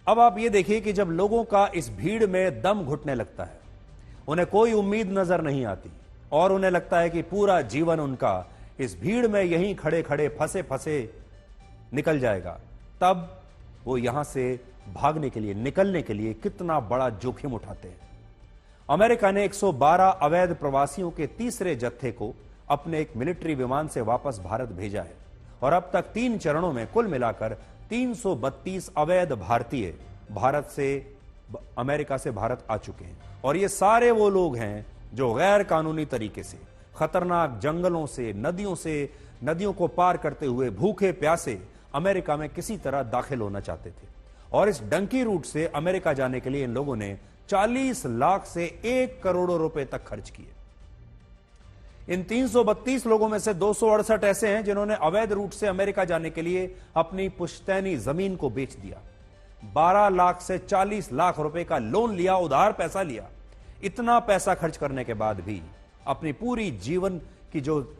अब आप ये देखिए कि जब लोगों का इस भीड़ में दम घुटने लगता है, उन्हें कोई उम्मीद नजर नहीं आती और उन्हें लगता है कि पूरा जीवन उनका इस भीड़ में यहीं खड़े खड़े फंसे फंसे निकल जाएगा, तब वो यहां से भागने के लिए, निकलने के लिए कितना बड़ा जोखिम उठाते हैं। अमेरिका ने 112 अवैध प्रवासियों के तीसरे जत्थे को अपने एक मिलिट्री विमान से वापस भारत भेजा है और अब तक 3 चरणों में कुल मिलाकर 332 अवैध भारतीय भारत से, अमेरिका से भारत आ चुके हैं। और ये सारे वो लोग हैं जो गैर कानूनी तरीके से खतरनाक जंगलों से, नदियों को पार करते हुए भूखे प्यासे अमेरिका में किसी तरह दाखिल होना चाहते थे। और इस डंकी रूट से अमेरिका जाने के लिए इन लोगों ने 40 लाख से 1 करोड़ रुपए तक खर्च किए। इन 332 लोगों में से 268 ऐसे हैं जिन्होंने अवैध रूट से अमेरिका जाने के लिए अपनी पुश्तैनी जमीन को बेच दिया। 12 लाख से 40 लाख रुपए का लोन लिया, उधार पैसा लिया। इतना पैसा खर्च करने के बाद भी, अपनी पूरी जीवन की जो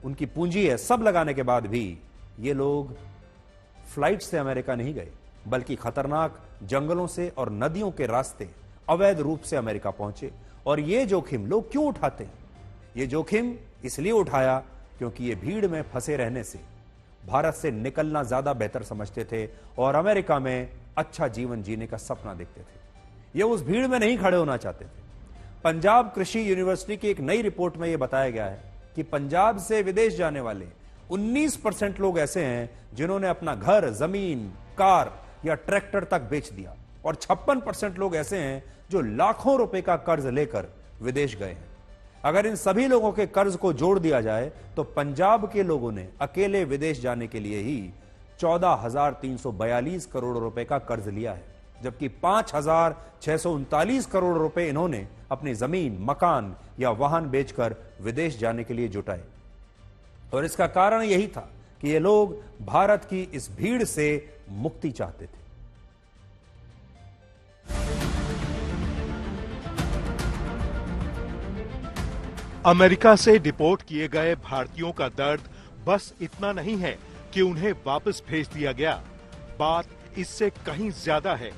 उनकी पूंजी है सब लगाने के बाद भी, ये लोग फ्लाइट से अमेरिका नहीं गए, बल्कि खतरनाक जंगलों से और नदियों के रास्ते अवैध रूप से अमेरिका पहुंचे। और ये जोखिम लोग क्यों उठाते हैं? ये जोखिम इसलिए उठाया क्योंकि ये भीड़ में फंसे रहने से भारत से निकलना ज्यादा बेहतर समझते थे और अमेरिका में अच्छा जीवन जीने का सपना देखते थे। ये उस भीड़ में नहीं खड़े होना चाहते थे। पंजाब कृषि यूनिवर्सिटी की एक नई रिपोर्ट में यह बताया गया है कि पंजाब से विदेश जाने वाले 19% लोग ऐसे हैं जिन्होंने अपना घर, जमीन, कार या ट्रैक्टर तक बेच दिया और 56% लोग ऐसे हैं जो लाखों रुपए का कर्ज लेकर विदेश गए हैं। अगर इन सभी लोगों के कर्ज को जोड़ दिया जाए तो पंजाब के लोगों ने अकेले विदेश जाने के लिए ही 14,342 करोड़ रुपए का कर्ज लिया है, जबकि 5,639 करोड़ रुपए इन्होंने अपनी जमीन, मकान या वाहन बेचकर विदेश जाने के लिए जुटाए। और इसका कारण यही था कि ये लोग भारत की इस भीड़ से मुक्ति चाहते थे। अमेरिका से डिपोर्ट किए गए भारतीयों का दर्द बस इतना नहीं है कि उन्हें वापस भेज दिया गया, बात इससे कहीं ज्यादा है।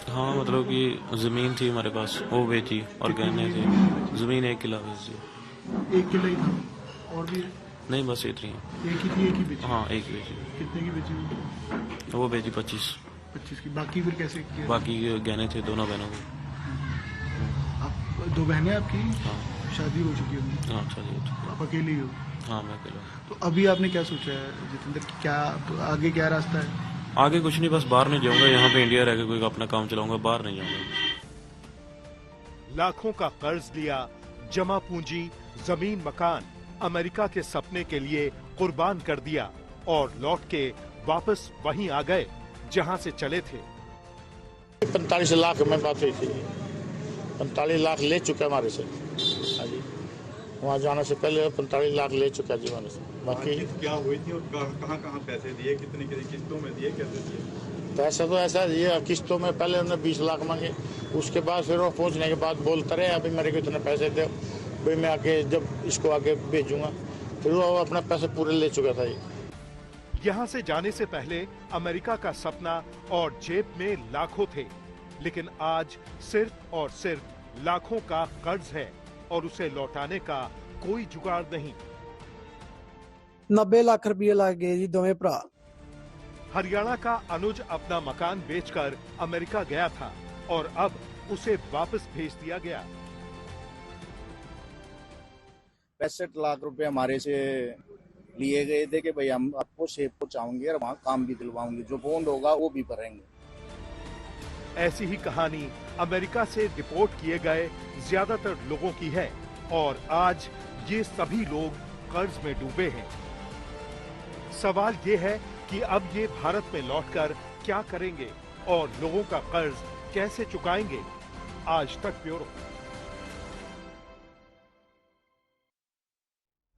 हाँ, मतलब कि जमीन थी हमारे पास, वो बेची और गहने थे। जमीन 1 किला बेच दी। 1 किला ही था और भी नहीं, बस इतनी एक ही बेची। हाँ, एक बेची। कितने की बेची? वो बेची 25 की। बाकी फिर कैसे किया? बाकी गहने थे दोनों बहनों के। आप 2 बहनें आपकी? हाँ। शादी हो चुकी है? हाँ, शादी हो चुकी। आप अकेले ही हो? हाँ, मैं अकेला। तो अभी आपने क्या सोचा है जितेंद्र, क्या आगे क्या रास्ता है? आगे कुछ नहीं, बस बाहर नहीं जाऊंगा, यहाँ पे इंडिया रहकर कोई अपना काम चलाऊंगा, बाहर नहीं जाऊंगा। लाखों का कर्ज लिया, जमा पूंजी, जमीन, मकान, अमेरिका के सपने के लिए कुर्बान कर दिया और लौट के वापस वहीं आ गए जहां से चले थे। 45 लाख में बात हुई थी। 45 लाख ले चुका हमारे से। हाँ जी, वहाँ जाने से पहले 45 लाख ले चुका जीवन से। बाकी क्या हुई थी और कहाँ पैसे दिए, कितनी किस्तों में दिए, कैसे दिए? पैसा तो ऐसा दिए किस्तों में, पहले उन्होंने 20 लाख मांगे, उसके बाद फिर वो पहुँचने के बाद बोलते रहे अभी मेरे को इतने पैसे दो भाई, मैं आके जब इसको आगे भेजूंगा। फिर वो अपना पैसे पूरे ले चुका था। यहाँ से जाने से पहले अमेरिका का सपना और जेब में लाखों थे, लेकिन आज सिर्फ और सिर्फ लाखों का कर्ज है और उसे लौटाने का कोई जुगाड़ नहीं। 90 लाख रुपये लग गए जी दोवें भरा। हरियाणा का अनुज अपना मकान बेचकर अमेरिका गया था और अब उसे वापस भेज दिया गया। 65 लाख रुपए हमारे से लिए गए थे कि भाई हम आपको सेफ पहुंचाएंगे और वहाँ काम भी दिलवाएंगे, जो बॉन्ड होगा वो भी भरेंगे। ऐसी ही कहानी अमेरिका से डिपोर्ट किए गए ज्यादातर लोगों की है और आज ये सभी लोग कर्ज में डूबे हैं। सवाल ये है कि अब ये भारत में लौटकर क्या करेंगे और लोगों का कर्ज कैसे चुकाएंगे। आज तक ब्यूरो।